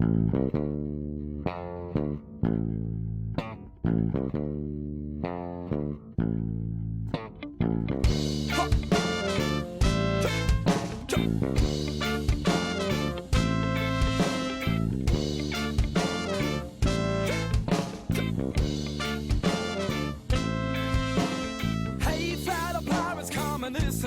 Listen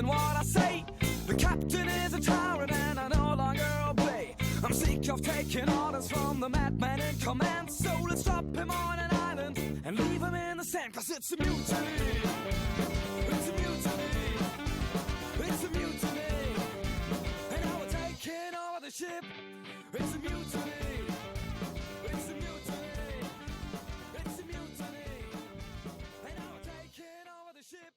what I say. The captain is a tyrant and I no longer obey. I'm sick of taking orders from the madman in command. So let's drop him on an island and leave him in the sand. Cause it's a mutiny. It's a mutiny. It's a mutiny. And now we're taking over the ship. It's a mutiny. It's a mutiny. It's a mutiny. And now we're taking over the ship.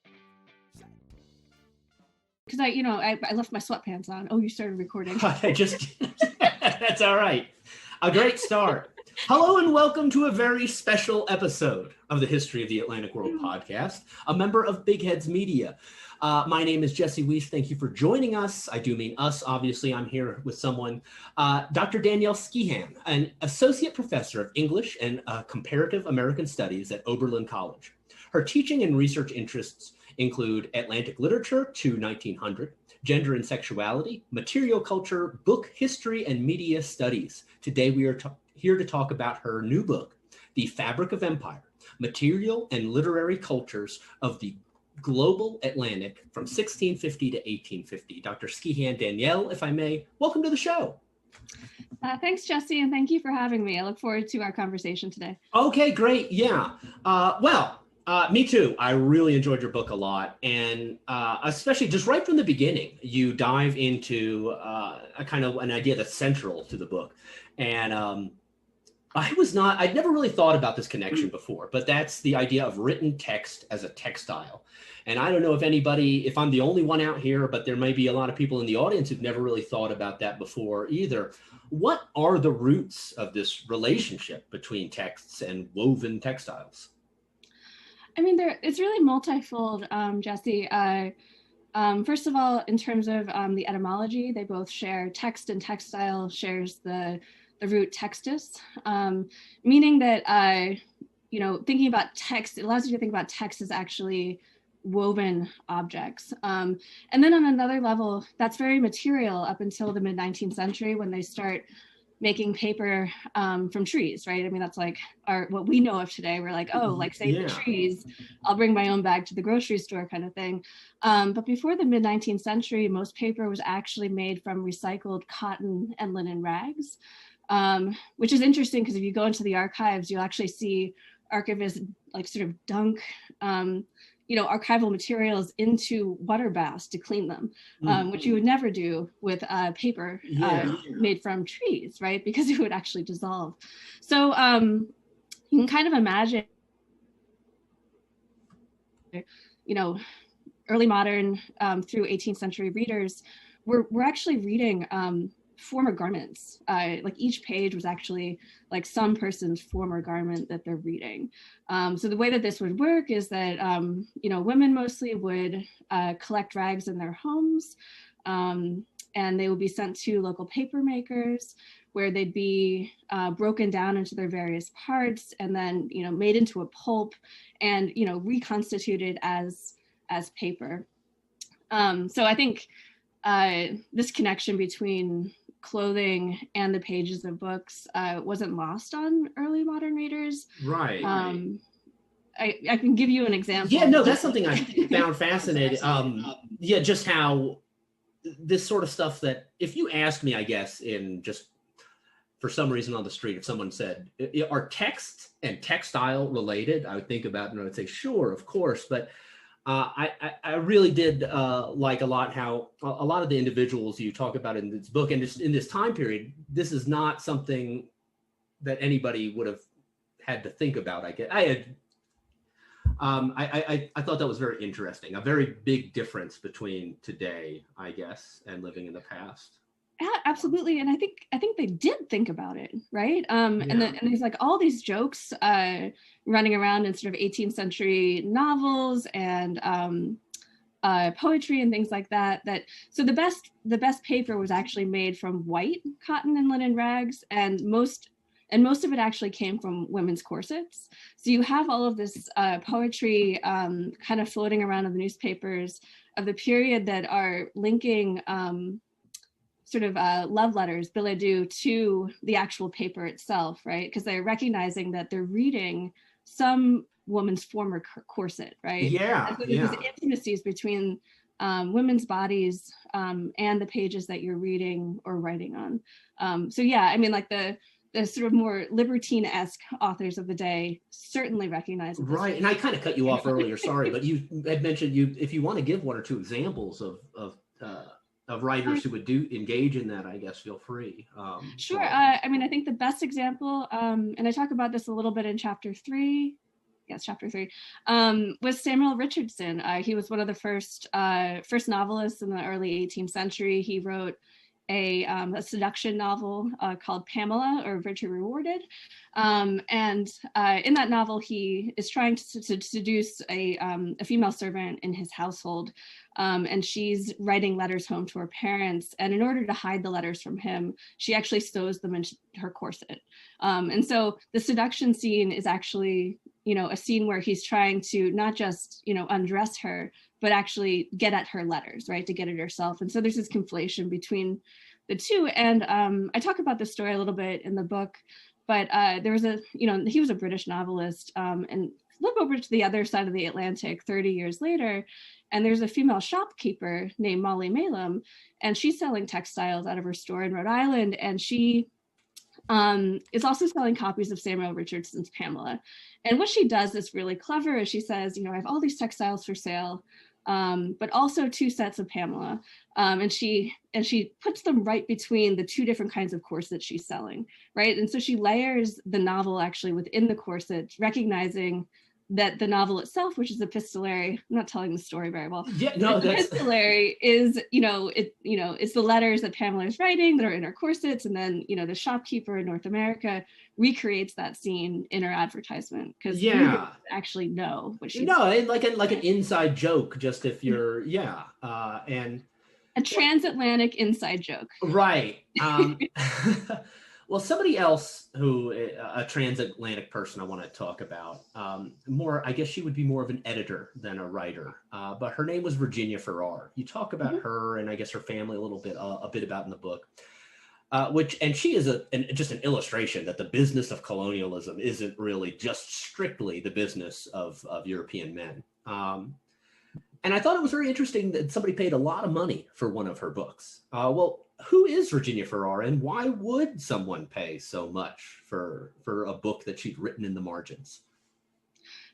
Because I left my sweatpants on. Oh, you started recording. That's all right. A great start. Hello and welcome to a very special episode of the History of the Atlantic World podcast, a member of Big Heads Media. My name is Jesse Weiss. Thank you for joining us. I do mean us, obviously. I'm here with someone, Dr. Danielle Skeehan, an associate professor of English and comparative American studies at Oberlin College. Her teaching and research interests include Atlantic literature to 1900, gender and sexuality, material culture, book history, and media studies. Today we are here to talk about her new book, The Fabric of Empire, Material and Literary Cultures of the Global Atlantic from 1650 to 1850. Dr. Skeehan, Danielle, if I may, welcome to the show. Thanks, Jesse, and thank you for having me. I look forward to our conversation today. Okay, great. Yeah. Me too. I really enjoyed your book a lot. And especially just right from the beginning, you dive into a kind of an idea that's central to the book. And I'd never really thought about this connection before, but that's the idea of written text as a textile. And I don't know if I'm the only one out here, but there may be a lot of people in the audience who've never really thought about that before either. What are the roots of this relationship between texts and woven textiles? I mean, it's really multifold, Jesse. First of all, in terms of the etymology, they both share text, and textile shares the root textus, meaning that, thinking about text, it allows you to think about text as actually woven objects. And then on another level, that's very material up until the mid-19th century when they start making paper from trees, right? I mean, that's like what we know of today. We're like, oh, like save the trees. I'll bring my own bag to the grocery store kind of thing. But before the mid-19th century, most paper was actually made from recycled cotton and linen rags, which is interesting because if you go into the archives, you'll actually see archivists like sort of dunk archival materials into water baths to clean them, which you would never do with paper made from trees, right? Because it would actually dissolve. So you can kind of imagine, early modern through 18th century readers, we're actually reading former garments. Like each page was actually like some person's former garment that they're reading. So the way that this would work is that, women mostly would collect rags in their homes, and they would be sent to local paper makers where they'd be broken down into their various parts and then, made into a pulp and, reconstituted as paper. So I think this connection between clothing and the pages of books wasn't lost on early modern readers. Right. I can give you an example. Yeah, no, that's something I found fascinating. Just how this sort of stuff that if you asked me, I guess, in just for some reason on the street, if someone said, are text and textile related? I would think about it and I would say, sure, of course. But I really did like a lot how a lot of the individuals you talk about in this book and just in this time period, this is not something that anybody would have had to think about. I thought that was very interesting. A very big difference between today, I guess, and living in the past. Yeah, absolutely. And I think they did think about it, right? And there's like all these jokes running around in sort of 18th century novels and poetry and things like that. So the best paper was actually made from white cotton and linen rags, and most of it actually came from women's corsets. So you have all of this poetry kind of floating around in the newspapers of the period that are linking sort of love letters, billet doux, to the actual paper itself, right? Because they're recognizing that they're reading some woman's former corset, right? Yeah, and so yeah. there's these intimacies between women's bodies and the pages that you're reading or writing on. So yeah, I mean, like the sort of more libertine-esque authors of the day certainly recognize it. Right, and I kind of cut you off earlier, sorry, but you had mentioned if you want to give one or two examples of writers who would engage in that, I guess feel free. Sure. I mean, I think the best example, and I talk about this a little bit in chapter 3. Yes, chapter 3, was Samuel Richardson. He was one of the first novelists in the early 18th century. He wrote a seduction novel called Pamela, or Virtue Rewarded. And in that novel, he is trying to seduce a female servant in his household. And she's writing letters home to her parents. And in order to hide the letters from him, she actually sews them into her corset. And so the seduction scene is actually, a scene where he's trying to not just, undress her, but actually get at her letters, right, to get at herself. And so there's this conflation between the two. And I talk about this story a little bit in the book, but there was he was a British novelist, and flip over to the other side of the Atlantic 30 years later, and there's a female shopkeeper named Molly Malum, and she's selling textiles out of her store in Rhode Island, and she is also selling copies of Samuel Richardson's Pamela. And what she does is really clever, is she says, I have all these textiles for sale, but also 2 sets of Pamela. And she puts them right between the 2 different kinds of corsets she's selling, right? And so she layers the novel actually within the corset, recognizing that the novel itself, which is epistolary, I'm not telling the story very well. Yeah, no, that's epistolary is, it's the letters that Pamela is writing that are in her corsets, and then, the shopkeeper in North America recreates that scene in her advertisement, because you actually know what she's doing. like an inside joke, just if you're and a transatlantic inside joke, right. Well, somebody else who, a transatlantic person I want to talk about, I guess she would be more of an editor than a writer, but her name was Virginia Farrar. You talk about her and I guess her family a bit about in the book, and she is just an illustration that the business of colonialism isn't really just strictly the business of European men. And I thought it was very interesting that somebody paid a lot of money for one of her books. Well, who is Virginia Farrar, and why would someone pay so much for a book that she'd written in the margins?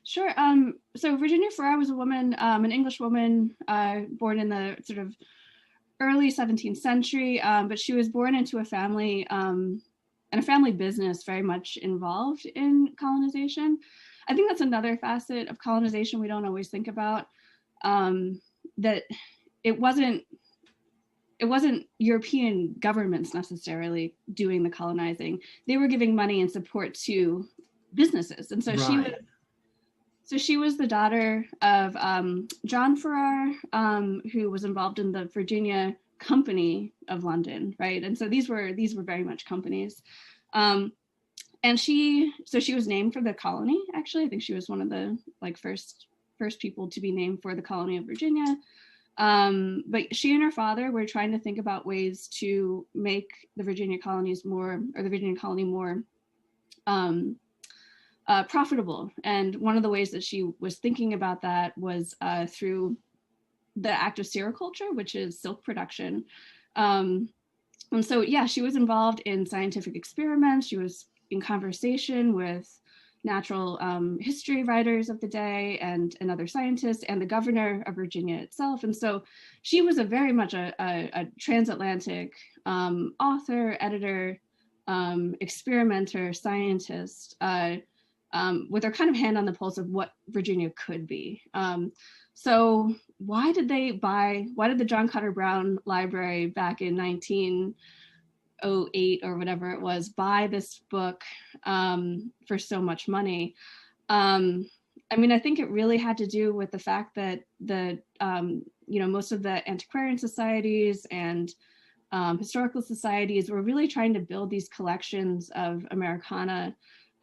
Sure. So Virginia Farrar was a woman, an English woman, born in the sort of early 17th century, but she was born into a family and a family business very much involved in colonization. I think that's another facet of colonization we don't always think about. That it wasn't European governments necessarily doing the colonizing. They were giving money and support to businesses. And so she was the daughter of John Farrar, who was involved in the Virginia Company of London, right? And so these were very much companies. And she was named for the colony, actually. I think she was one of the first people to be named for the colony of Virginia. But she and her father were trying to think about ways to make the Virginia colony more profitable. And one of the ways that she was thinking about that was through the act of sericulture, which is silk production. And so, she was involved in scientific experiments. She was in conversation with natural history writers of the day and other scientists and the governor of Virginia itself. And so she was very much a transatlantic author, editor, experimenter, scientist, with her kind of hand on the pulse of what Virginia could be. So why did the John Cutter Brown Library back in 1908 or whatever it was buy this book for so much money? I mean, I think it really had to do with the fact that the most of the antiquarian societies and historical societies were really trying to build these collections of Americana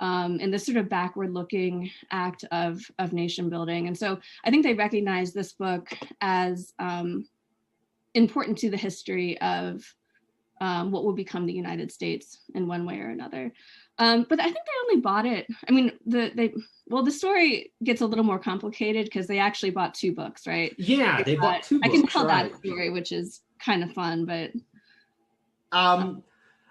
in this sort of backward-looking act of nation building. And so I think they recognize this book as important to the history of what will become the United States in one way or another. But I think they only bought it. I mean, the story gets a little more complicated because they actually bought 2 books, right? Yeah, they bought 2 books. I can tell right. that story, which is kind of fun, but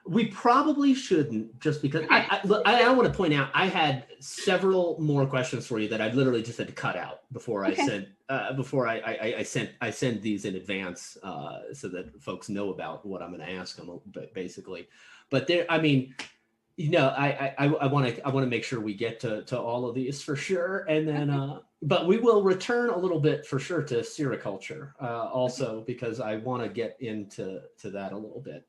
we probably shouldn't, just because I want to point out I had several more questions for you that I literally just had to cut out before I sent I send these in advance so that folks know about what I'm going to ask them basically. But there, I mean, I want to make sure we get to all of these for sure, and then but we will return a little bit for sure to sericulture also, because I want to get into that a little bit.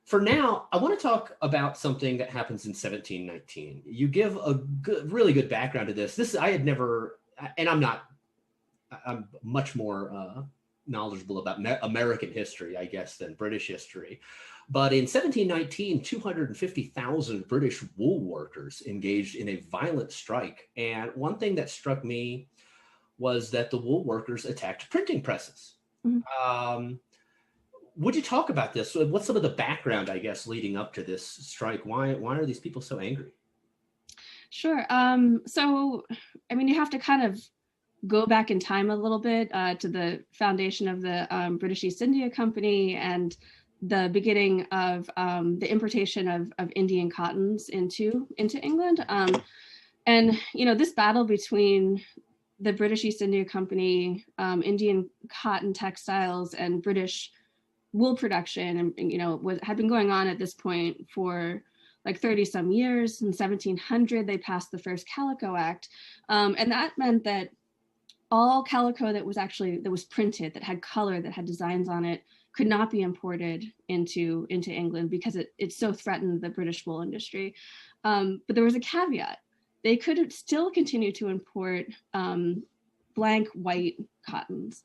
For now, I want to talk about something that happens in 1719. You give a really good background to this. This I had never, and I'm much more knowledgeable about American history, I guess, than British history. But in 1719, 250,000 British wool workers engaged in a violent strike. And one thing that struck me was that the wool workers attacked printing presses. Mm-hmm. Would you talk about this? What's some of the background, I guess, leading up to this strike? Why are these people so angry? Sure. So, I mean, you have to kind of go back in time a little bit to the foundation of the British East India Company and the beginning of the importation of Indian cottons into England. And, this battle between the British East India Company, Indian cotton textiles, and British wool production, and had been going on at this point for like 30 some years. In 1700, they passed the first Calico Act, and that meant that all calico that was printed, that had color, that had designs on it, could not be imported into England because it so threatened the British wool industry. But there was a caveat: they could still continue to import blank white cottons.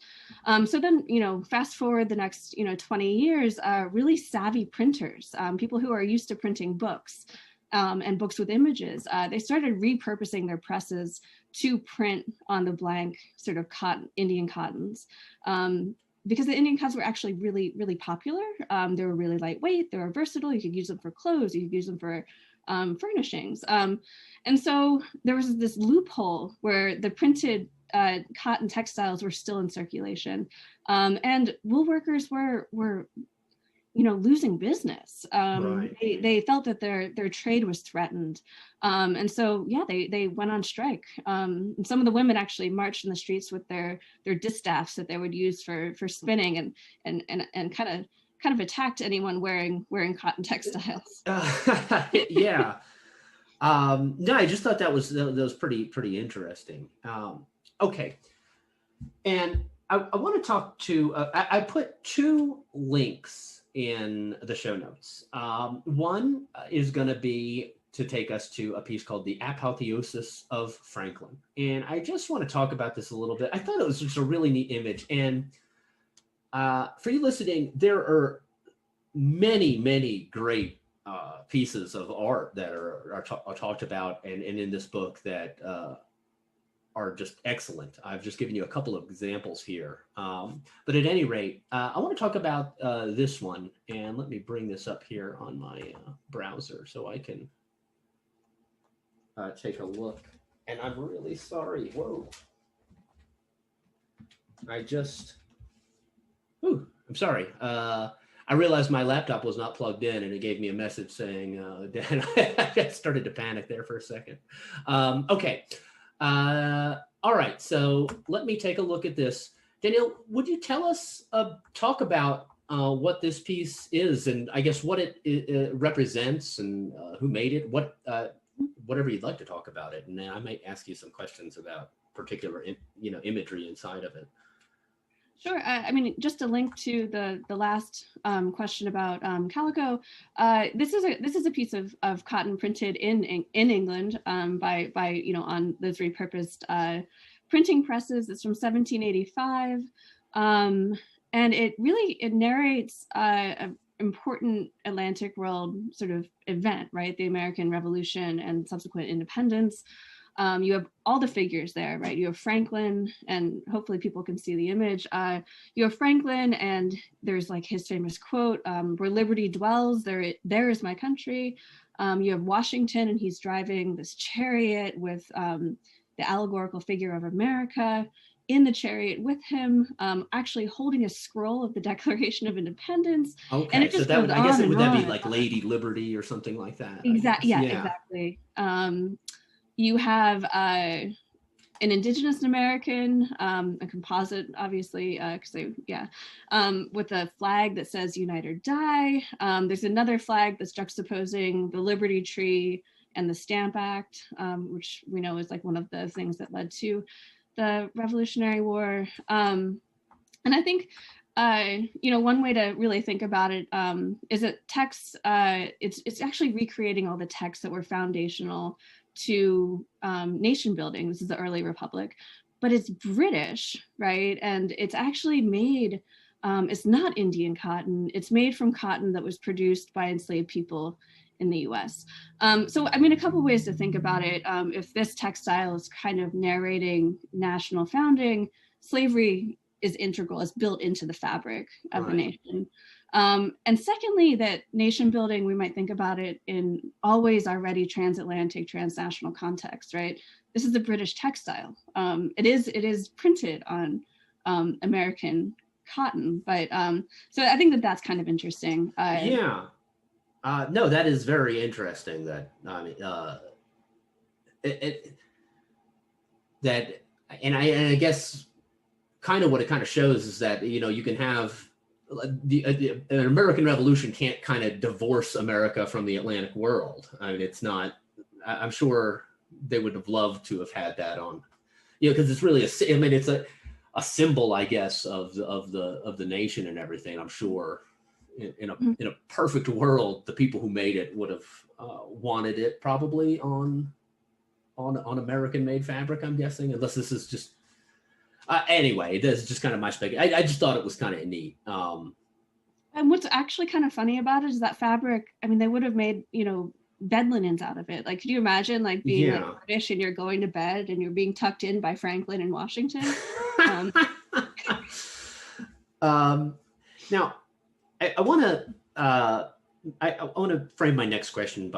So then, fast forward the next, 20 years, really savvy printers, people who are used to printing books and books with images, they started repurposing their presses to print on the blank sort of Indian cottons. Because the Indian cottons were actually really, really popular. They were really lightweight, they were versatile, you could use them for clothes, you could use them for furnishings. And so there was this loophole where the printed cotton textiles were still in circulation, and wool workers were losing business. Right. They felt that their trade was threatened, and so they went on strike. And some of the women actually marched in the streets with their distaffs that they would use for spinning, and kind of attacked anyone wearing cotton textiles. Yeah. No, I just thought that was pretty interesting. Okay, and I want to talk to. I put 2 links in the show notes. One is going to be to take us to a piece called "The Apotheosis of Franklin," and I just want to talk about this a little bit. I thought it was just a really neat image, and for you listening, there are many great pieces of art that are talked about and in this book that are just excellent. I've just given you a couple of examples here. But at any rate, I want to talk about this one, and let me bring this up here on my browser so I can take a look. And I'm really sorry. Whoa. I'm sorry. I realized my laptop was not plugged in, and it gave me a message saying, Dan, I started to panic there for a second. Okay. All right. So let me take a look at this. Danielle, would you tell us, talk about what this piece is, and I guess what it represents, and who made it, whatever you'd like to talk about it. And then I might ask you some questions about particular, imagery inside of it. Sure. I mean, just to link to the last question about calico, this is a piece of cotton printed in England by on those repurposed printing presses. It's from 1785. And it narrates an important Atlantic world sort of event, right? The American Revolution and subsequent independence. You have all the figures there, right? You have Franklin, and hopefully people can see the image. You have Franklin, and there's like his famous quote, where liberty dwells, there is my country. You have Washington, and he's driving this chariot with the allegorical figure of America in the chariot with him, actually holding a scroll of the Declaration of Independence. Okay, and it just so that goes I guess on would and that be on. like Lady Liberty or something like that? Exactly. Yeah, exactly. You have an Indigenous American, a composite, obviously, with a flag that says "Unite or Die." There's another flag that's juxtaposing the Liberty Tree and the Stamp Act, which we know is like one of the things that led to the Revolutionary War. And I think, one way to really think about it is that texts, it's actually recreating all the texts that were foundational to nation building. This is the early republic, but it's British, right? And it's actually made, it's not Indian cotton, it's made from cotton that was produced by enslaved people in the US. So, I mean, a couple ways to think about it. If this textile is kind of narrating national founding, slavery is integral, it's built into the fabric of the nation. And secondly, that nation building, we might think about it in always already transatlantic, transnational context, right? This is the British textile. It is printed on American cotton, but so I think that that's kind of interesting. No, that is very interesting. That I guess kind of what it kind of shows is that you can have an American Revolution can't kind of divorce America from the Atlantic world. I mean, it's not. I'm sure they would have loved to have had that on, because it's really it's a symbol, I guess, of the nation and everything. I'm sure in a perfect world, the people who made it would have wanted it probably on American-made fabric. I'm guessing, unless this is just. Anyway, this is just kind of my speculation. I just thought it was kind of neat. And what's actually kind of funny about it is that fabric, I mean, they would have made, bed linens out of it. Like, could you imagine like being like British and you're going to bed and you're being tucked in by Franklin in Washington? Now, I want to frame my next question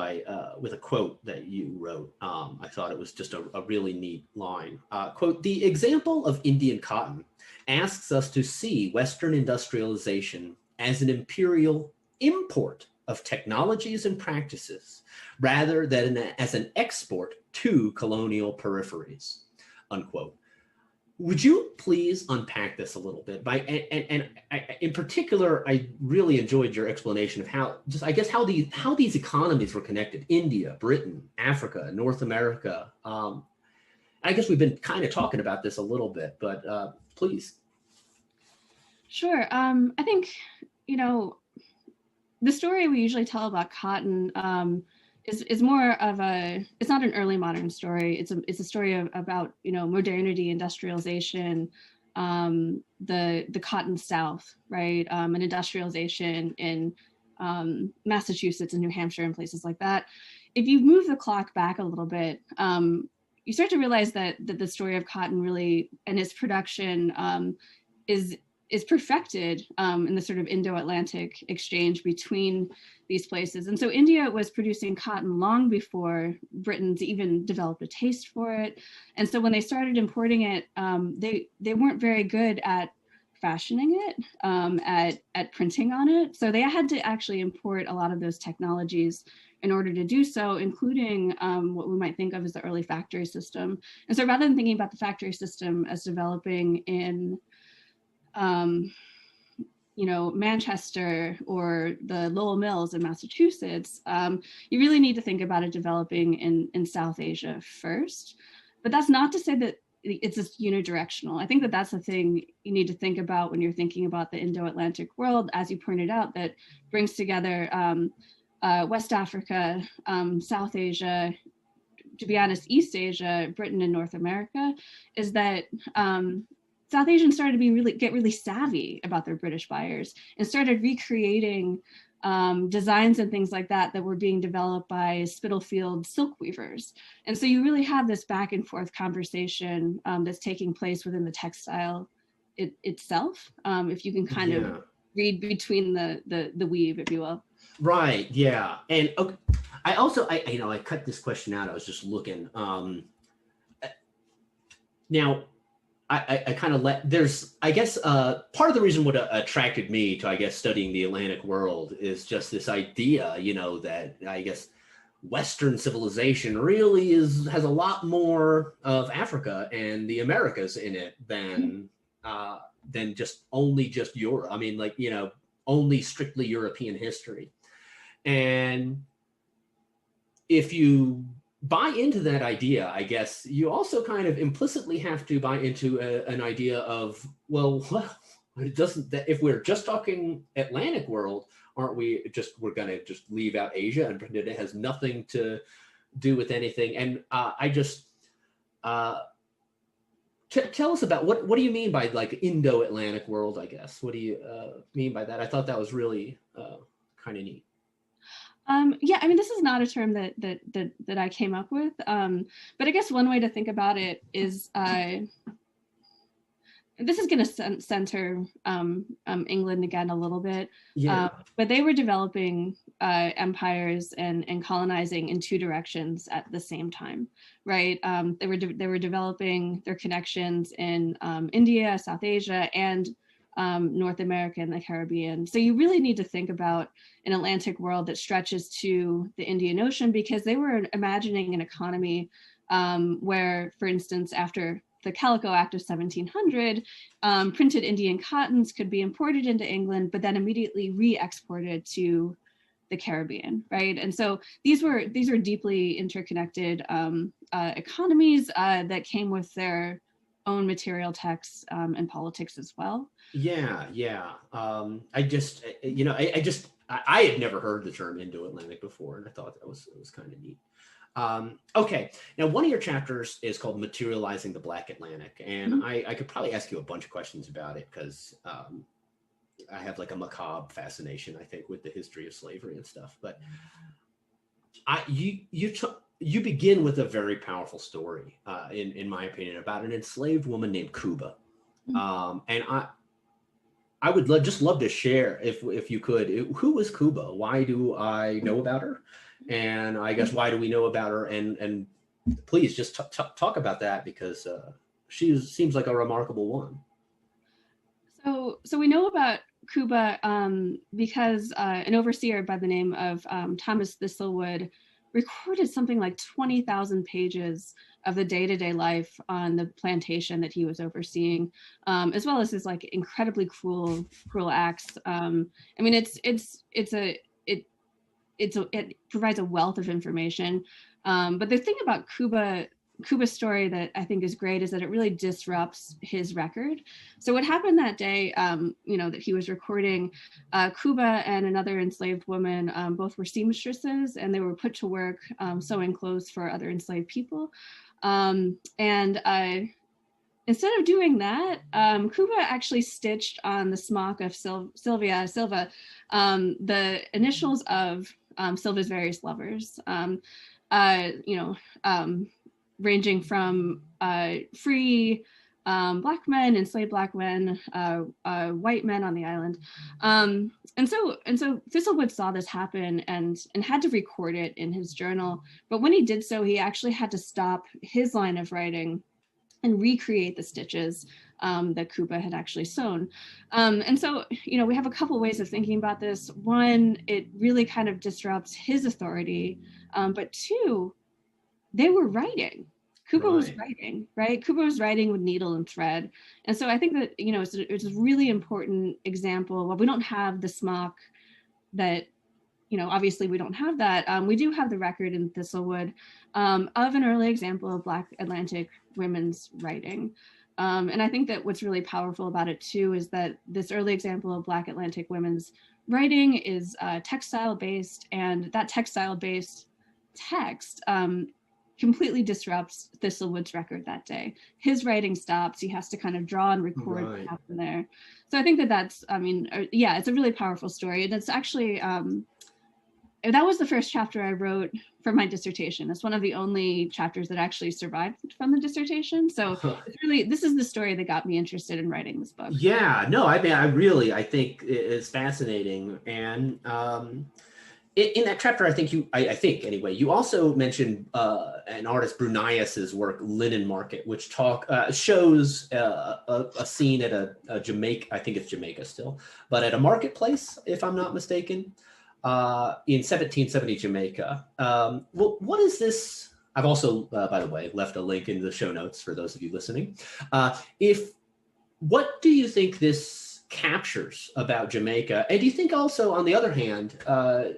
with a quote that you wrote. I thought it was just a really neat line. Quote, "The example of Indian cotton asks us to see Western industrialization as an imperial import of technologies and practices rather than as an export to colonial peripheries," unquote. Would you please unpack this a little bit? In particular, I really enjoyed your explanation of how these economies were connected: India, Britain, Africa, North America. I guess we've been kind of talking about this a little bit, but please. Sure. I think, the story we usually tell about cotton is more of it's not an early modern story. It's a story about, modernity, industrialization, the cotton South, right? And industrialization in Massachusetts and New Hampshire and places like that. If you move the clock back a little bit, you start to realize that the story of cotton really and its production is perfected in the sort of Indo-Atlantic exchange between these places. And so India was producing cotton long before Britons even developed a taste for it. And so when they started importing it, they weren't very good at fashioning it, at printing on it. So they had to actually import a lot of those technologies in order to do so, including what we might think of as the early factory system. And so rather than thinking about the factory system as developing in Manchester or the Lowell Mills in Massachusetts, you really need to think about it developing in South Asia first. But that's not to say that it's just unidirectional. I think that that's the thing you need to think about when you're thinking about the Indo-Atlantic world, as you pointed out, that brings together West Africa, South Asia, to be honest, East Asia, Britain and North America, is that South Asians started to get really savvy about their British buyers and started recreating designs and things like that were being developed by Spitalfield silk weavers. And so you really have this back and forth conversation that's taking place within the textile itself, if you can kind of read between the weave, if you will. Right. Yeah. And okay, I cut this question out. I was just looking. Now, I kind of part of the reason what attracted me to, I guess, studying the Atlantic world is just this idea, that I guess Western civilization really has a lot more of Africa and the Americas in it than just Europe. I mean, only strictly European history. And if you buy into that idea, I guess you also kind of implicitly have to buy into an idea of, if we're just talking Atlantic world, we're going to just leave out Asia and pretend it has nothing to do with anything. And tell us about what do you mean by Indo-Atlantic world, I guess? What do you mean by that? I thought that was really kind of neat. Yeah, I mean, this is not a term that I came up with, but I guess one way to think about it is, this is going to center England again a little bit, but they were developing empires and colonizing in two directions at the same time, right? They were developing their connections in India, South Asia, and North America and the Caribbean. So you really need to think about an Atlantic world that stretches to the Indian Ocean, because they were imagining an economy where, for instance, after the Calico Act of 1700, printed Indian cottons could be imported into England, but then immediately re-exported to the Caribbean, right? And so these are deeply interconnected economies that came with their own material texts and politics as well. Yeah. I had never heard the term Indo-Atlantic before, and I thought it was kind of neat. Okay, now one of your chapters is called Materializing the Black Atlantic, and I could probably ask you a bunch of questions about it, because I have a macabre fascination, I think, with the history of slavery and stuff. But you begin with a very powerful story, in my opinion, about an enslaved woman named Kuba, and I would love to share, if you could, who was Kuba? Why do I know about her? And I guess, why do we know about her? And please just talk about that, because she seems like a remarkable one. So we know about Kuba because an overseer by the name of Thomas Thistlewood recorded something like 20,000 pages of the day-to-day life on the plantation that he was overseeing, as well as his incredibly cruel acts. I mean, it provides a wealth of information. But the thing about Kuba's story that I think is great is that it really disrupts his record. So what happened that day, that he was recording, Kuba and another enslaved woman, both were seamstresses, and they were put to work sewing clothes for other enslaved people. Instead of doing that, Kuba actually stitched on the smock of Silva, the initials of Silva's various lovers, ranging from free Black men, enslaved Black men, white men on the island. And so Thistlewood saw this happen and had to record it in his journal. But when he did so, he actually had to stop his line of writing and recreate the stitches that Kuba had actually sewn. And so, we have a couple ways of thinking about this. One, it really kind of disrupts his authority. But two, they were writing. Kuba was writing, right? Kuba was writing with needle and thread. And so I think that, it's a really important example. While we don't have the smock that, obviously we don't have that. We do have the record in Thistlewood of an early example of Black Atlantic women's writing. And I think that what's really powerful about it too is that this early example of Black Atlantic women's writing is textile based, and that textile based text completely disrupts Thistlewood's record that day. His writing stops. He has to kind of draw and record what happened there. So I think that's, I mean, yeah, it's a really powerful story. And it's actually, that was the first chapter I wrote for my dissertation. It's one of the only chapters that actually survived from the dissertation. So it's really, this is the story that got me interested in writing this book. Yeah, no, I mean, I think it's fascinating. And in that chapter, I think anyway, you also mentioned an artist Brunias's work, Linen Market, which shows a scene at a Jamaica, I think it's Jamaica still, but at a marketplace, if I'm not mistaken, in 1770 Jamaica. Well, what is this? I've also, by the way, left a link in the show notes for those of you listening. What do you think this captures about Jamaica? And do you think also, on the other hand,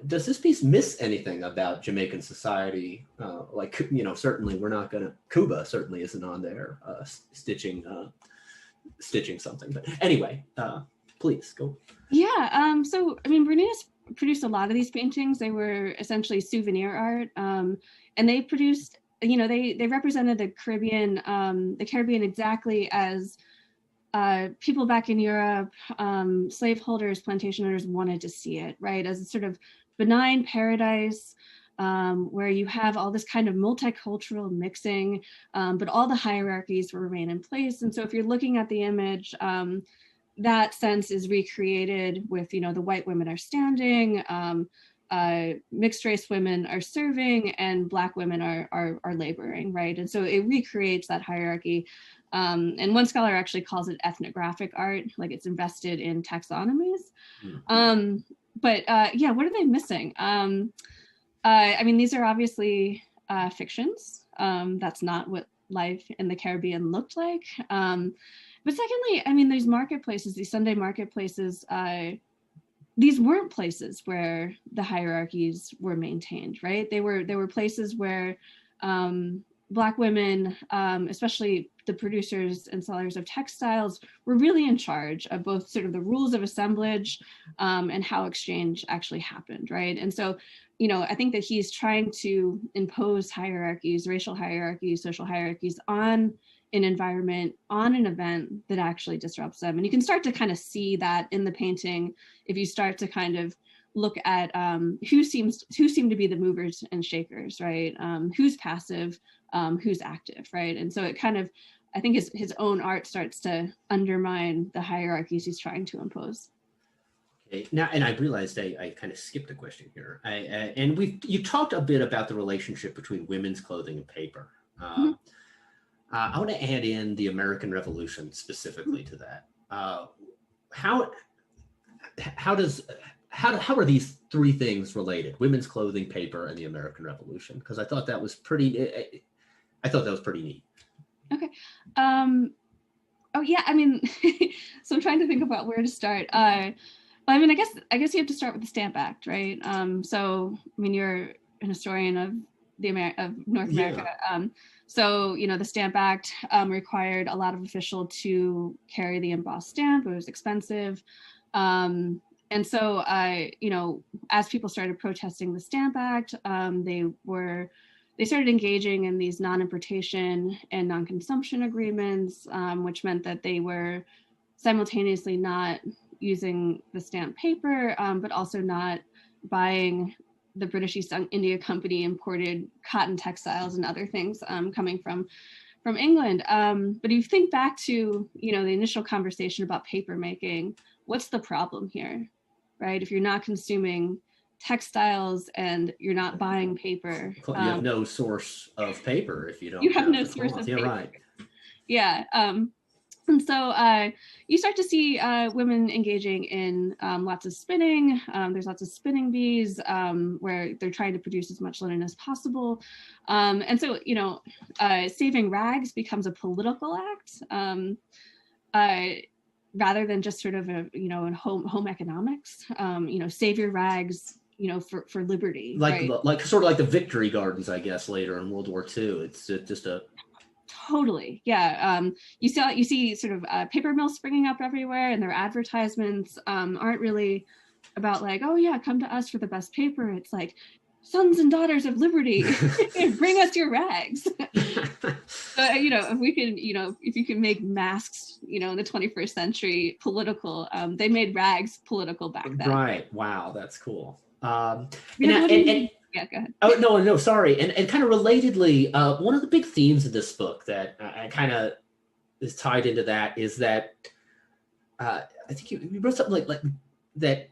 does this piece miss anything about Jamaican society? Like, you know, certainly we're not going to, Kuba certainly isn't on there stitching something. But anyway, please go. Yeah, so, I mean, Brunias produced a lot of these paintings. They were essentially souvenir art, and they produced, you know, they represented the Caribbean exactly as people back in Europe, slaveholders, plantation owners wanted to see it, right? As a sort of benign paradise where you have all this kind of multicultural mixing, but all the hierarchies will remain in place. And so if you're looking at the image, that sense is recreated with, you know, the white women are standing, mixed race women are serving, and Black women are laboring, right? And so it recreates that hierarchy. And one scholar actually calls it ethnographic art, like it's invested in taxonomies. But yeah, what are they missing? I mean, these are obviously fictions. That's not what life in the Caribbean looked like. But secondly, I mean, these marketplaces, these Sunday marketplaces, these weren't places where the hierarchies were maintained, right? They were places where Black women, especially the producers and sellers of textiles, were really in charge of both sort of the rules of assemblage and how exchange actually happened, right? And so, you know, I think that he's trying to impose hierarchies, racial hierarchies, social hierarchies on an environment, on an event that actually disrupts them. And you can start to kind of see that in the painting if you start to kind of look at who seem to be the movers and shakers, right? Who's passive, who's active, right? And so it kind of, I think his own art starts to undermine the hierarchies he's trying to impose. Okay. Now, and I realized I kind of skipped a question here. You talked a bit about the relationship between women's clothing and paper. I want to add in the American Revolution specifically to that. How are these three things related? Women's clothing, paper, and the American Revolution? Because I thought that was pretty neat. Okay. Oh yeah, I mean, so I'm trying to think about where to start. I mean, I guess you have to start with the Stamp Act, right? So I mean, you're an historian of North America. So, you know, the Stamp Act required a lot of officials to carry the embossed stamp. It was expensive. And so, you know, as people started protesting the Stamp Act, they started engaging in these non-importation and non-consumption agreements, which meant that they were simultaneously not using the stamp paper, but also not buying the British East India Company imported cotton textiles and other things coming from England. But if you think back to, you know, the initial conversation about paper making, what's the problem here, right? If you're not consuming textiles and you're not buying paper, you have no source of paper if you don't. You have no source of paper. Right. Yeah. And so you start to see women engaging in lots of spinning. There's lots of spinning bees where they're trying to produce as much linen as possible. And so, you know, saving rags becomes a political act rather than just sort of a, you know, in home economics. You know, save your rags, you know, for liberty. Like, right? like sort of like the Victory Gardens, I guess, later in World War II. It's just a... Totally. Yeah. You see sort of paper mills springing up everywhere, and their advertisements aren't really about like, oh yeah, come to us for the best paper. It's like, sons and daughters of liberty, bring us your rags. So, you know, if we can, you know, if you can make masks, you know, in the 21st century political, they made rags political back then. Right. Wow, that's cool. Yeah, go ahead. Oh, no, sorry. And kind of relatedly, one of the big themes of this book that I kind of is tied into that is that I think you wrote something like that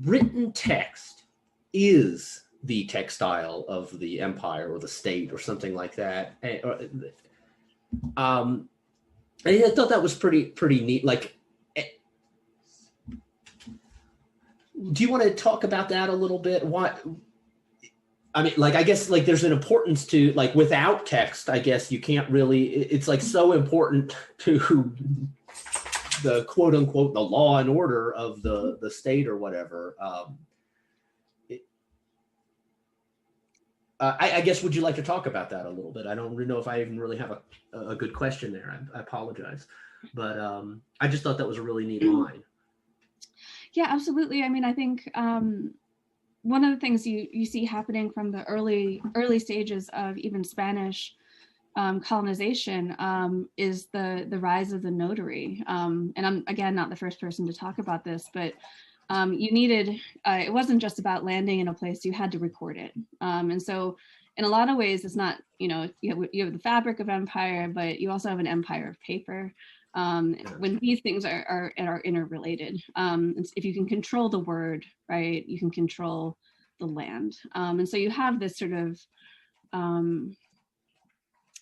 written text is the textile of the empire or the state or something like that. I thought that was pretty neat. Like, do you want to talk about that a little bit? What, I mean, like, I guess like there's an importance to, like, without text, I guess you can't really, it's like so important to the quote unquote, the law and order of the state or whatever. I guess, would you like to talk about that a little bit? I don't really know if I even really have a good question there. I apologize. But I just thought that was a really neat line. Yeah, absolutely. I mean, I think one of the things you see happening from the early stages of even Spanish colonization is the rise of the notary. And I'm, again, not the first person to talk about this, but you needed, it wasn't just about landing in a place, you had to record it. And so in a lot of ways, it's not, you know, you have the fabric of empire, but you also have an empire of paper. When these things are interrelated. If you can control the word, right, you can control the land. And so you have this sort of,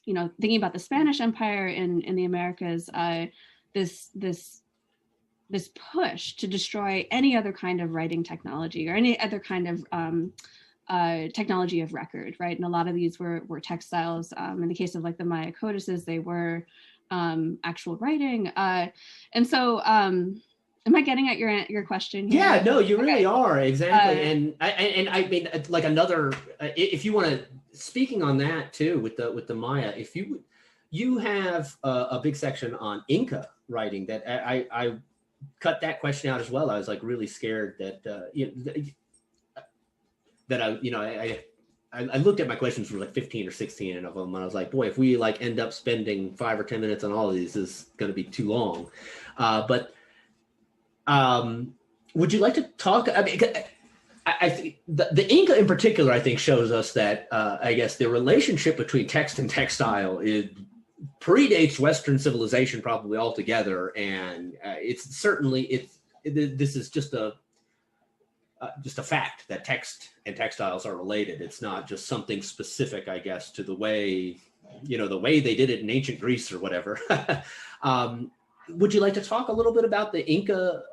you know, thinking about the Spanish Empire in the Americas, this push to destroy any other kind of writing technology or any other kind of technology of record, right? And a lot of these were textiles. In the case of like the Maya codices, they were actual writing. And so, am I getting at your question here? Yeah, no, you really are, exactly. And I mean, like another, if you want to, speaking on that too, with the Maya, if you have a big section on Inca writing that I cut that question out as well. I was like really scared that I looked at my questions from like 15 or 16 of them, and I was like, boy, if we like end up spending 5 or 10 minutes on all of these, this is going to be too long. But would you like to talk? I mean, I think the Inca in particular, I think, shows us that I guess the relationship between text and textile predates Western civilization probably altogether, and it's certainly this is just a fact that text and textiles are related. It's not just something specific, I guess, to the way they did it in ancient Greece or whatever. Would you like to talk a little bit about the Inca,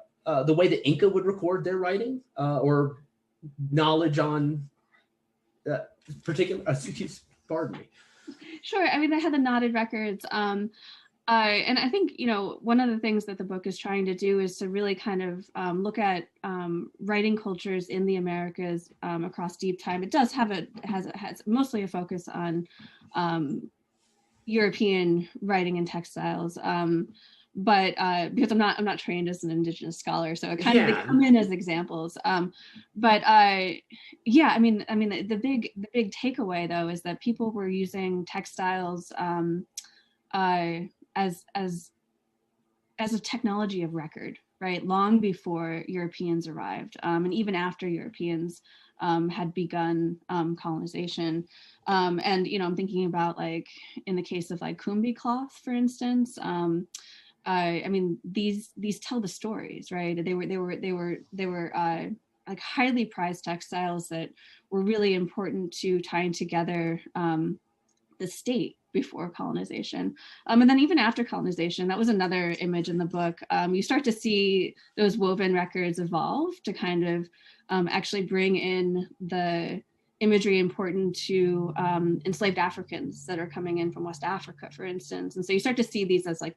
the way the Inca would record their writing or knowledge on particular? Pardon me. Sure. I mean, they had the knotted records. And I think, you know, one of the things that the book is trying to do is to really kind of look at writing cultures in the Americas across deep time. It does have has mostly a focus on European writing and textiles. But because I'm not trained as an Indigenous scholar, so it kind of they come in as examples. But yeah, I mean, the big takeaway though is that people were using textiles as a technology of record, right? Long before Europeans arrived, and even after Europeans had begun colonization. And you know, I'm thinking about like in the case of like Kumbi cloth, for instance. I mean, these tell the stories, right? They were like highly prized textiles that were really important to tying together the state before colonization. And then even after colonization, that was another image in the book. You start to see those woven records evolve to kind of actually bring in the imagery important to enslaved Africans that are coming in from West Africa, for instance. And so you start to see these as like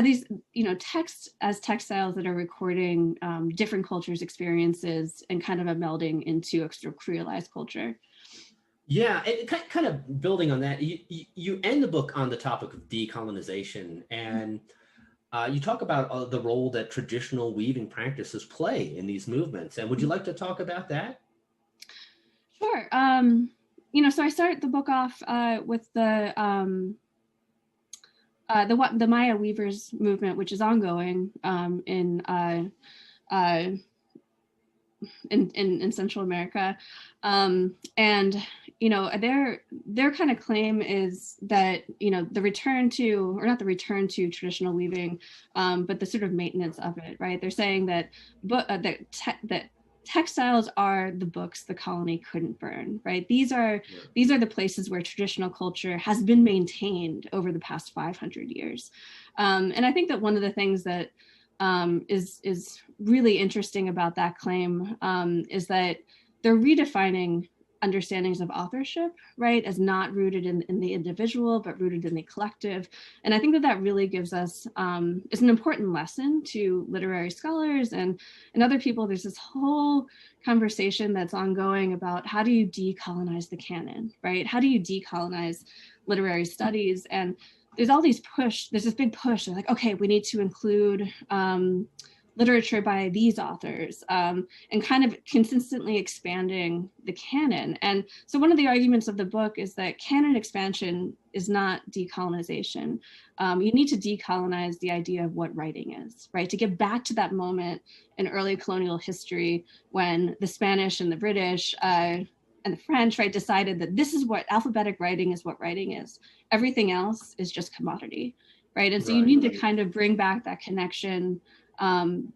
these, you know, text as textiles that are recording different cultures' experiences and kind of a melding into a sort of creolized culture. Yeah, and kind of building on that, you end the book on the topic of decolonization, and You talk about the role that traditional weaving practices play in these movements. And would you like to talk about that? Sure. So I start the book off with the Maya weavers movement, which is ongoing in Central America, and their kind of claim is that the return to, or not the return to, traditional weaving, but the sort of maintenance of it, right? They're saying that that textiles are the books the colony couldn't burn, right? These are the places where traditional culture has been maintained over the past 500 years, and I think that one of the things that is really interesting about that claim is that they're redefining understandings of authorship, right, as not rooted in the individual, but rooted in the collective. And I think that really gives us, is an important lesson to literary scholars and other people. There's this whole conversation that's ongoing about how do you decolonize the canon, right? How do you decolonize literary studies? And there's this big push. They're like, okay, we need to include literature by these authors, and kind of consistently expanding the canon. And so one of the arguments of the book is that canon expansion is not decolonization. You need to decolonize the idea of what writing is, right? To get back to that moment in early colonial history when the Spanish and the British and the French, right, decided that this is what alphabetic writing is, what writing is. Everything else is just commodity, right? And so you need to kind of bring back that connection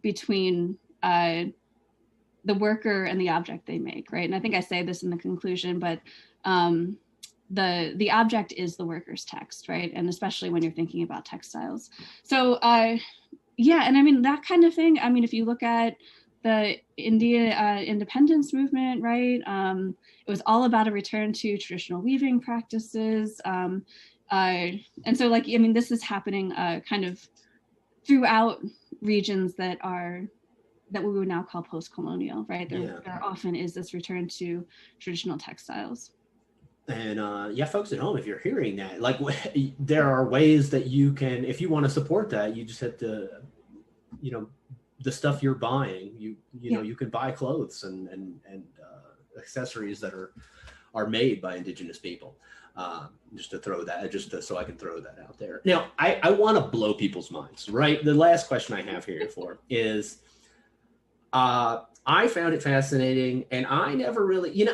between the worker and the object they make, right? And I think I say this in the conclusion, but the object is the worker's text, right? And especially when you're thinking about textiles. So yeah, and I mean, that kind of thing, I mean, if you look at the India independence movement, right? It was all about a return to traditional weaving practices. And so like, I mean, this is happening kind of throughout regions that we would now call post-colonial, right? There often is this return to traditional textiles. And yeah, folks at home, if you're hearing that, like there are ways that you can, if you want to support that, you just have to, the stuff you're buying, you can buy clothes and accessories that are made by Indigenous people. So I can throw that out there. Now, I want to blow people's minds, right? The last question I have here for is, I found it fascinating, and I never really,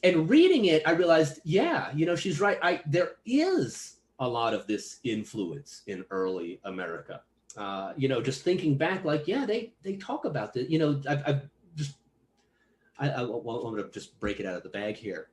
and reading it, I realized, she's right. There is a lot of this influence in early America. Just thinking back, like, they talk about this, I'm going to just break it out of the bag here.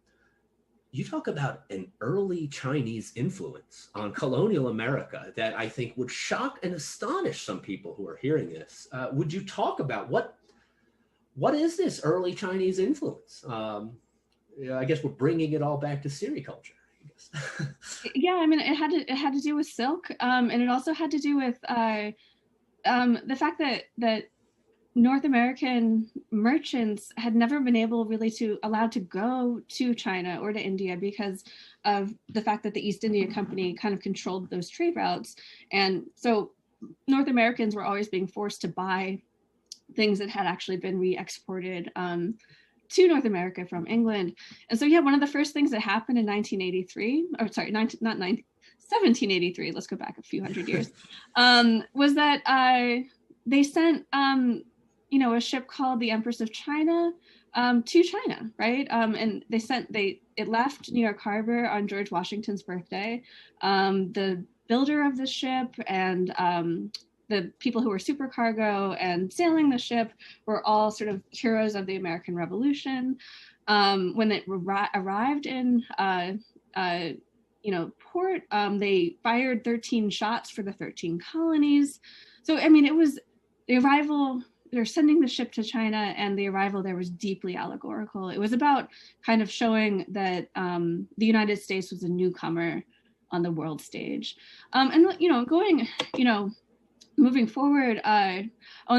You talk about an early Chinese influence on colonial America that I think would shock and astonish some people who are hearing this. Would you talk about what is this early Chinese influence? I guess we're bringing it all back to sericulture. Yeah, I mean, it had to do with silk, and it also had to do with the fact that North American merchants had never been allowed to go to China or to India because of the fact that the East India Company kind of controlled those trade routes. And so North Americans were always being forced to buy things that had actually been re-exported to North America from England. And so, one of the first things that happened in 1783, let's go back a few hundred years, was that they sent a ship called the Empress of China to China, right? And it left New York Harbor on George Washington's birthday. The builder of the ship and the people who were supercargo and sailing the ship were all sort of heroes of the American Revolution. When it arrived in port, they fired 13 shots for the 13 colonies. So, I mean, it was the arrival. They're sending the ship to China, and the arrival there was deeply allegorical. It was about kind of showing that the United States was a newcomer on the world stage. Moving forward, and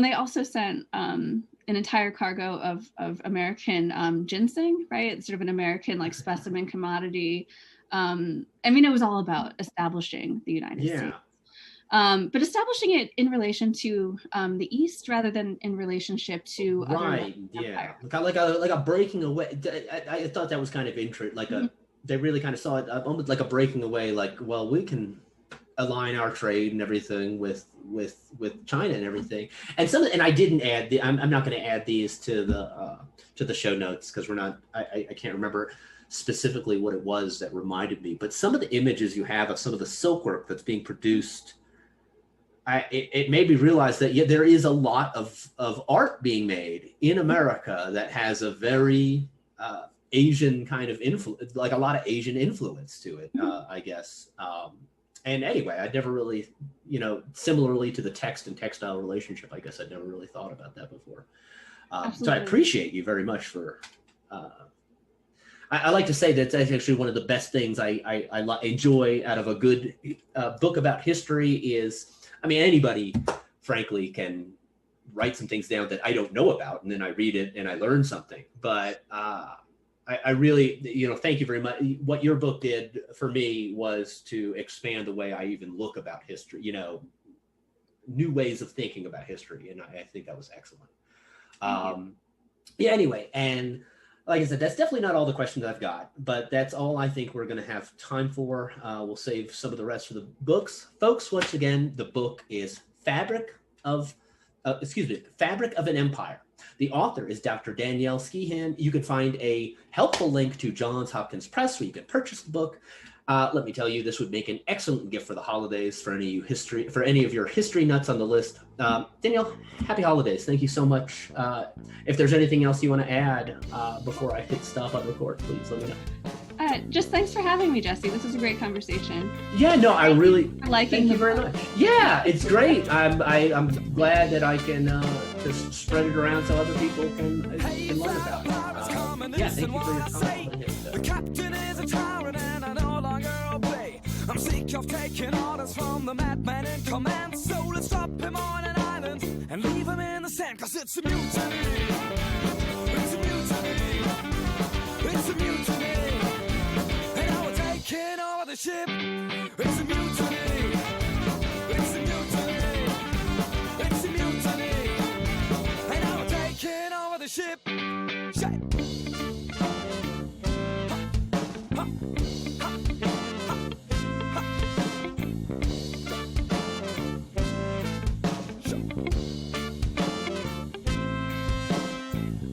they also sent an entire cargo of American ginseng, right? It's sort of an American like specimen commodity. I mean, it was all about establishing the United States. but establishing it in relation to the East rather than in relationship to right, yeah, like a breaking away. I thought that was kind of interesting. Like they really kind of saw it almost like a breaking away. Like, well, we can align our trade and everything with China and everything. And and I didn't add I'm not going to add these to the show notes because we're not. I can't remember specifically what it was that reminded me, but some of the images you have of some of the silkwork that's being produced, it made me realize that there is a lot of art being made in America that has a very Asian kind of influence, like a lot of Asian influence to it, I guess. And anyway, I never really, similarly to the text and textile relationship, I guess I'd never really thought about that before. So I appreciate you very much for. I like to say that that's actually one of the best things I enjoy out of a good book about history is, I mean, anybody, frankly, can write some things down that I don't know about, and then I read it and I learn something. But I really, thank you very much. What your book did for me was to expand the way I even look about history, new ways of thinking about history. And I think that was excellent. Yeah, anyway. And like I said, that's definitely not all the questions I've got, but that's all I think we're going to have time for. We'll save some of the rest for the books. Folks, once again, the book is Fabric of an Empire. The author is Dr. Danielle Skeehan. You can find a helpful link to Johns Hopkins Press where you can purchase the book. Let me tell you, this would make an excellent gift for the holidays for any of your history nuts on the list. Danielle, happy holidays. Thank you so much. If there's anything else you want to add before I hit stop on record, please let me know. Just thanks for having me, Jesse. This was a great conversation. Yeah, no, I really thank you very much. Yeah, it's great. I'm glad that I can just spread it around so other people can learn about it. Yeah, thank you for your time. The captain is a tyrant and I no longer obey. I'm sick of taking orders from the madman in command. So let's drop him on an island and leave him in the sand. Cause it's a mutiny. It's a mutiny. It's a mutiny. And now we're taking over the ship. It's a mutiny. It's a mutiny. It's a mutiny. And now we're taking over the ship.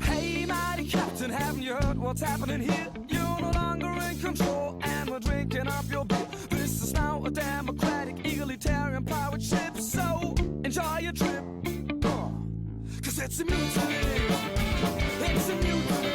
Hey, mighty captain, haven't you heard what's happening here? You're no longer in control, and we're drinking up your beer. This is now a democratic, egalitarian pirate ship, so enjoy your trip. 'Cause it's a mutiny. It's a mutiny.